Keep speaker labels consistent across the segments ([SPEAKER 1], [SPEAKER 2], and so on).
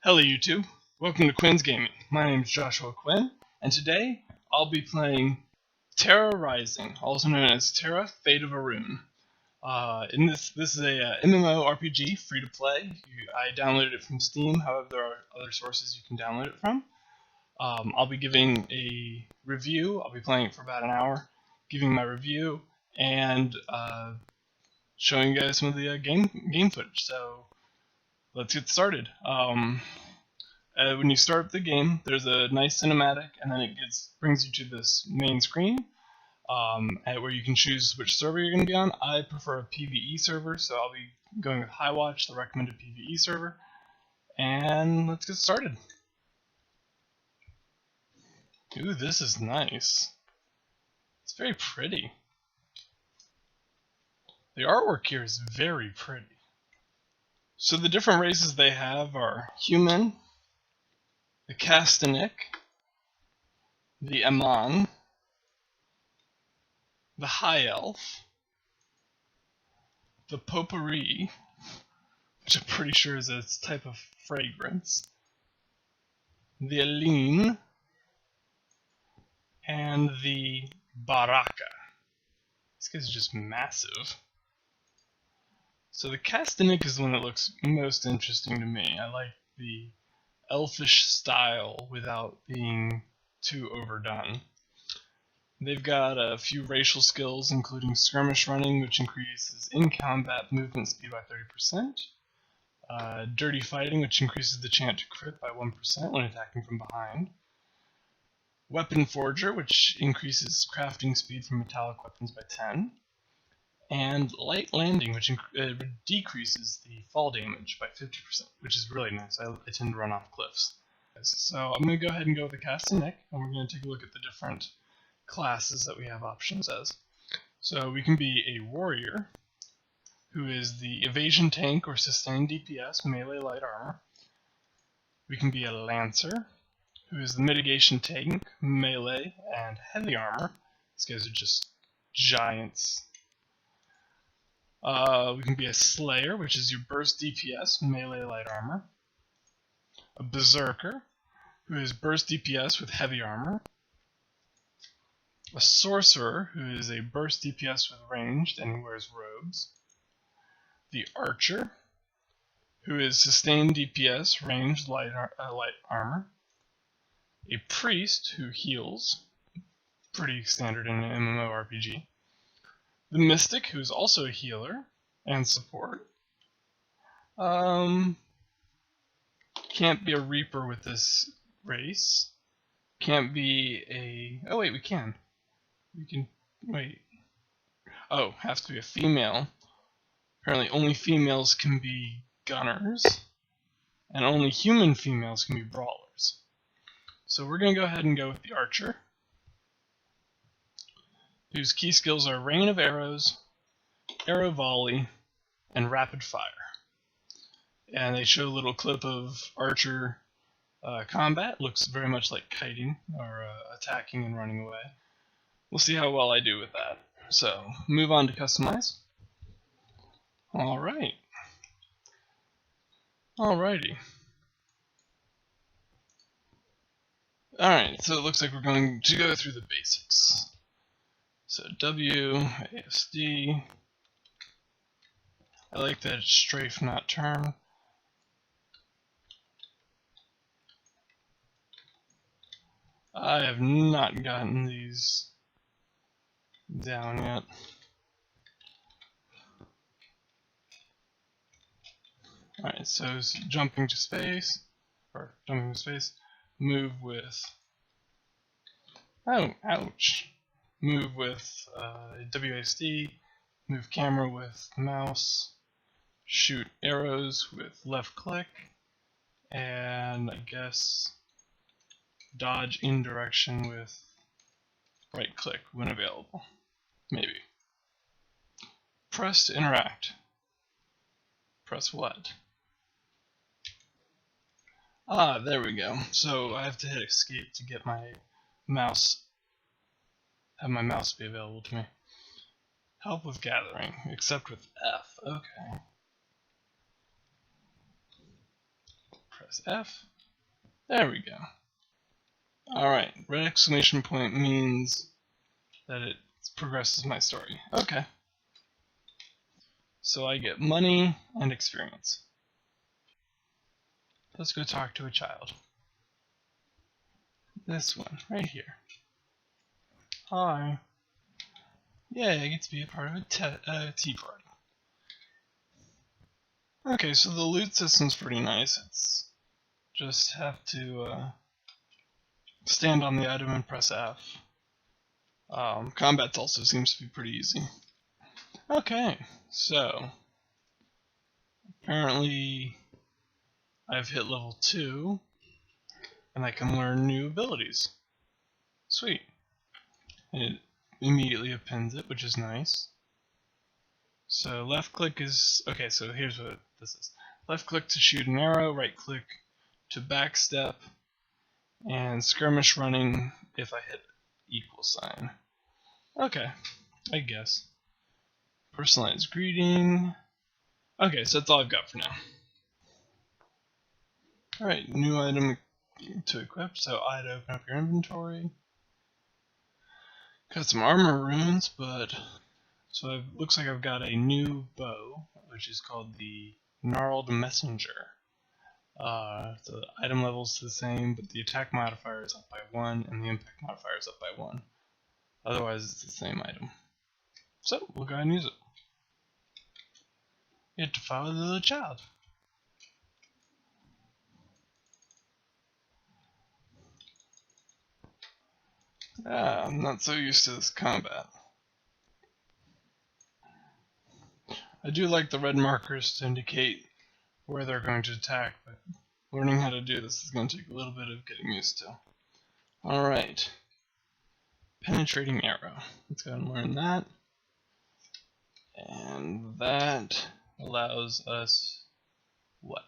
[SPEAKER 1] Hello YouTube, welcome to Quinn's Gaming. My name is Joshua Quinn, and today I'll be playing Tera Rising, also known as Tera Fate of a Rune. This is a MMORPG, free to play. I downloaded it from Steam, however there are other sources you can download it from. I'll be giving a review. I'll be playing it for about an hour, giving my review, and showing you guys some of the game footage. So let's get started. When you start up the game, there's a nice cinematic, and then it brings you to this main screen, where you can choose which server you're going to be on. I prefer a PvE server, so I'll be going with Highwatch, the recommended PvE server. And let's get started. Ooh, this is nice. It's very pretty. The artwork here is very pretty. So the different races they have are human, the Castanik, the Amon, the High Elf, the Potpourri, which I'm pretty sure is a type of fragrance, the Aline, and the Baraka. This guy's just massive. So the Castanik is the one that looks most interesting to me. I like the elfish style without being too overdone. They've got a few racial skills, including skirmish running, which increases in-combat movement speed by 30%, dirty fighting, which increases the chance to crit by 1% when attacking from behind, weapon forger, which increases crafting speed for metallic weapons by 10, and light landing, which decreases the fall damage by 50%, which is really nice. I tend to run off cliffs. So I'm going to go ahead and go with the Castanik, and we're going to take a look at the different classes that we have options as. So we can be a warrior, who is the evasion tank or sustained DPS, melee light armor. We can be a lancer, who is the mitigation tank, melee, and heavy armor. These guys are just giants. We can be a slayer, which is your burst DPS, melee light armor. A berserker, who is burst DPS with heavy armor. A sorcerer, who is a burst DPS with ranged and he wears robes. The archer, who is sustained DPS, ranged light armor. A priest, who heals, pretty standard in an MMORPG. The mystic, who is also a healer and support. Can't be a reaper with this race. Can't be a... Oh wait, we can. We can... Wait. Oh, has to be a female. Apparently only females can be gunners. And only human females can be brawlers. So we're going to go ahead and go with the archer, whose key skills are rain of arrows, arrow volley, and rapid fire. And they show a little clip of archer combat. Looks very much like kiting, or attacking and running away. We'll see how well I do with that. So, move on to customize. Alright. Alrighty. Alright, so it looks like we're going to go through the basics. So WASD. I like that it's strafe, not turn. I have not gotten these down yet. Alright, so jumping to space, move with, oh, ouch. Move with WASD, move camera with mouse, shoot arrows with left click, and I guess dodge in direction with right click when available. Maybe. Press to interact. Press what? Ah, there we go. So I have to hit escape to get my mouse, have my mouse be available to me. Help with gathering, except with F. Okay. press F. There we go. Alright, red exclamation point means that it progresses my story. Okay. So I get money and experience. Let's go talk to a child. This one, right here. Hi. Yay, I get to be a part of a tea party. Okay, so the loot system's pretty nice. It's just have to stand on the item and press F. Combat also seems to be pretty easy. Okay, so apparently I've hit level 2 and I can learn new abilities. Sweet. And it immediately appends it, which is nice. So left click is, okay, so here's what this is. Left click to shoot an arrow, right click to backstep, and skirmish running if I hit equal sign. Okay, I guess. Personalized greeting. Okay, so that's all I've got for now. Alright, new item to equip, so I'd open up your inventory. Got some armor runes, but so it looks like I've got a new bow, which is called the Gnarled Messenger. The item level's the same, but the attack modifier is up by 1, and the impact modifier is up by 1. Otherwise, it's the same item. So, we'll go ahead and use it. You have to follow the little child. I'm not so used to this combat. I do like the red markers to indicate where they're going to attack, but learning how to do this is going to take a little bit of getting used to. Alright. Penetrating arrow. Let's go ahead and learn that. And that allows us what?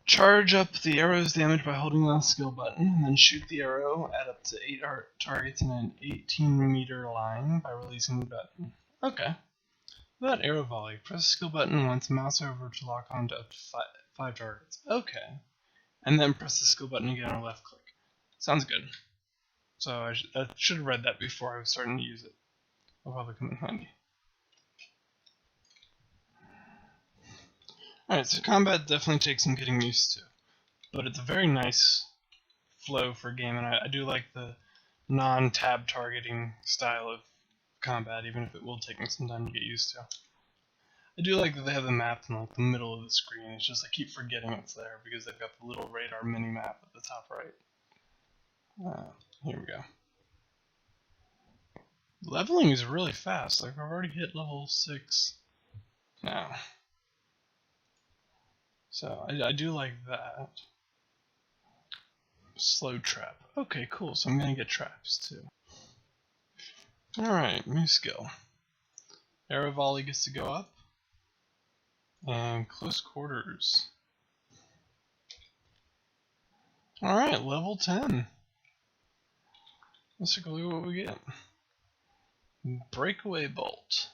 [SPEAKER 1] Charge up the arrow's damage by holding the skill button, and then shoot the arrow at up to 8 targets in an 18-meter line by releasing the button. Okay. About arrow volley, press the skill button once, mouse over to lock on to up to 5 targets. Okay. And then press the skill button again or left click. Sounds good. So I should have read that before I was starting to use it. I'll probably come in handy. Alright, so combat definitely takes some getting used to. But it's a very nice flow for a game, and I do like the non-tab targeting style of combat, even if it will take me some time to get used to. I do like that they have the map in like the middle of the screen. It's just I keep forgetting it's there because they've got the little radar mini-map at the top right. Here we go. Leveling is really fast. Like I've already hit level 6 now. So I do like that. Slow trap. Okay, cool. So I'm gonna get traps too. Alright, new skill. Arrow volley gets to go up. And close quarters. Alright, level 10. Let's take a look at what we get. Breakaway bolt.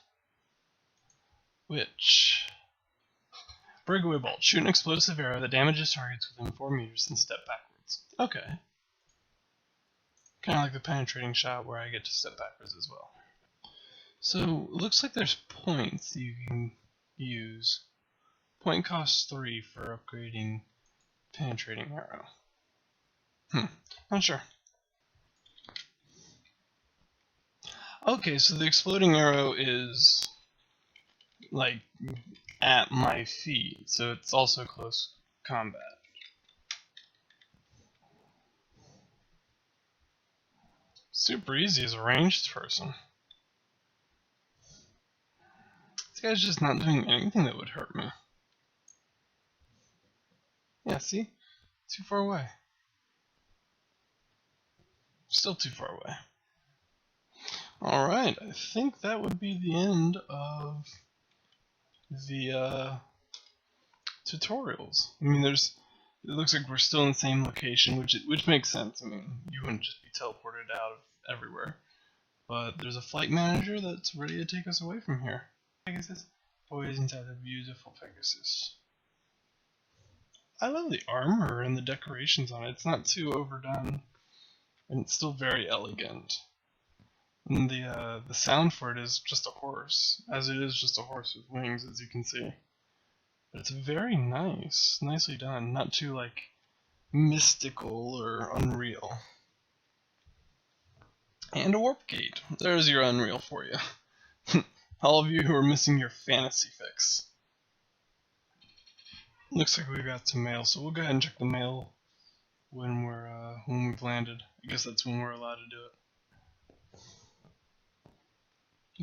[SPEAKER 1] Breakaway bolt. Shoot an explosive arrow that damages targets within 4 meters and step backwards. Okay. Kind of like the penetrating shot where I get to step backwards as well. So, it looks like there's points you can use. Point costs 3 for upgrading penetrating arrow. Not sure. Okay, so the exploding arrow is like at my feet, so it's also close combat. Super easy as a ranged person. This guy's just not doing anything that would hurt me. Yeah, see? Too far away. Still too far away. Alright, I think that would be the end of the tutorials. I mean, it looks like we're still in the same location, which makes sense. I mean, you wouldn't just be teleported out of everywhere. But there's a flight manager that's ready to take us away from here. Pegasus, always inside the beautiful Pegasus. I love the armor and the decorations on it. It's not too overdone, and it's still very elegant. And the sound for it is just a horse, as it is just a horse with wings, as you can see. But it's very nice, nicely done. Not too like mystical or unreal. And a warp gate. There's your Unreal for you. All of you who are missing your fantasy fix. Looks like we've got some mail, so we'll go ahead and check the mail when we've landed. I guess that's when we're allowed to do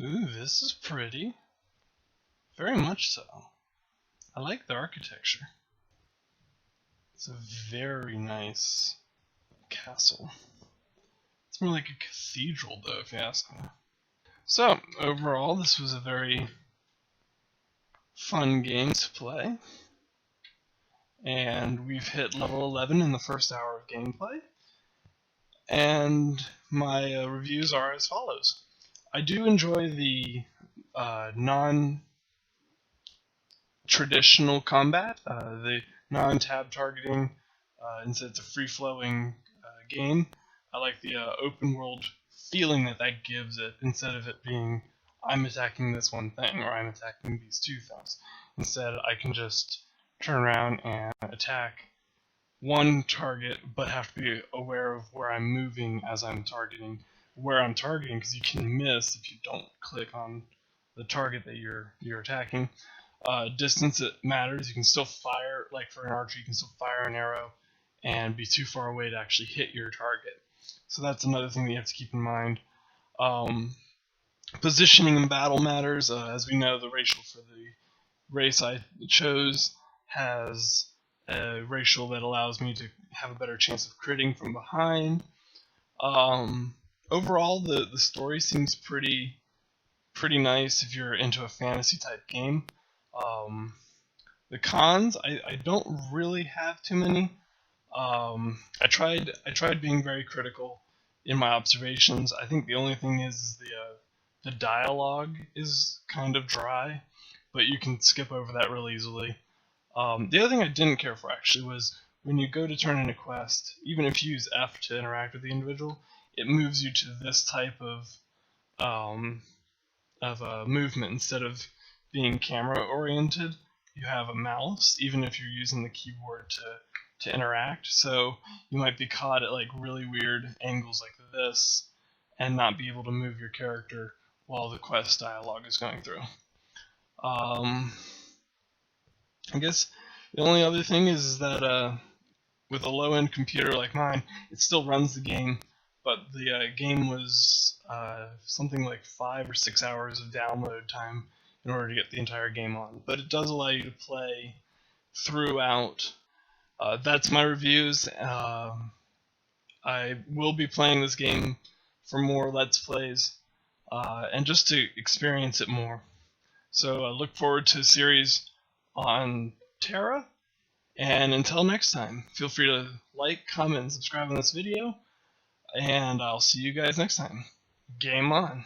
[SPEAKER 1] it. Ooh, this is pretty. Very much so. I like the architecture. It's a very nice castle. It's more like a cathedral, though, if you ask me. So, overall, this was a very fun game to play. And we've hit level 11 in the first hour of gameplay. And my reviews are as follows. I do enjoy the non-traditional combat, the non-tab targeting, instead it's a free-flowing game. I like the open world feeling that that gives it, instead of it being I'm attacking this one thing or I'm attacking these two things. Instead, I can just turn around and attack one target, but have to be aware of where I'm moving as I'm targeting. Where I'm targeting, because you can miss if you don't click on the target that you're attacking. Distance, it matters. You can still fire, like for an archer, you can still fire an arrow and be too far away to actually hit your target. So that's another thing that you have to keep in mind. Positioning in battle matters. As we know, the racial for the race I chose has a racial that allows me to have a better chance of critting from behind. Overall, the story seems pretty nice if you're into a fantasy type game. The cons, I don't really have too many. I tried being very critical in my observations. I think the only thing is the dialogue is kind of dry, but you can skip over that real easily. The other thing I didn't care for actually was when you go to turn in a quest, even if you use F to interact with the individual, it moves you to this type of movement instead of being camera oriented. You have a mouse, even if you're using the keyboard to interact. So you might be caught at like really weird angles like this, and not be able to move your character while the quest dialogue is going through. I guess the only other thing is that with a low-end computer like mine, it still runs the game, but the game was something like 5 or 6 hours of download time in order to get the entire game on. But it does allow you to play throughout. That's my reviews. I will be playing this game for more Let's Plays, and just to experience it more. So I look forward to a series on Tera, and until next time, feel free to like, comment, and subscribe on this video, and I'll see you guys next time. Game on!